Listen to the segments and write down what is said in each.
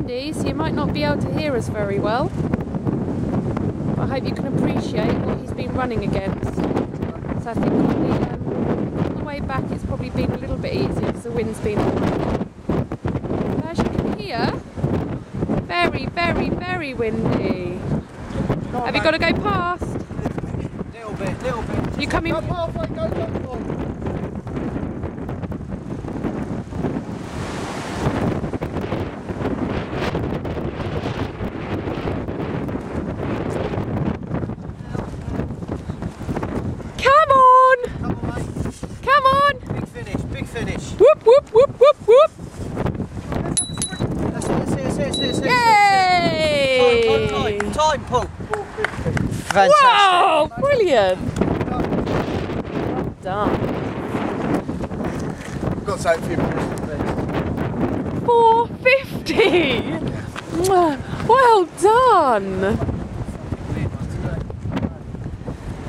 windy, so you might not be able to hear us very well. But I hope you can appreciate what he's been running against. So I think on the way back it's probably been a little bit easier because the wind's been on. But as you can hear, very, very, very windy. Have you got to go past? Little bit. You coming? Go halfway, go. Come on! Come on! Big finish. Whoop, whoop, whoop, whoop, whoop! That's it. Yay! Time, Paul. Fantastic. Wow! Brilliant! Well done. Got to say a few minutes. 450! Well done!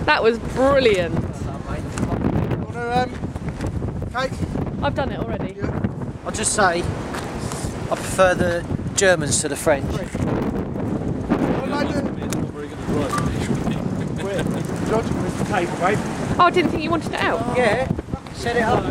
That was brilliant. Kate? I've done it already. Yeah. I'll just say, I prefer the Germans to the French. Oh, I didn't think you wanted it out. Yeah, set it up.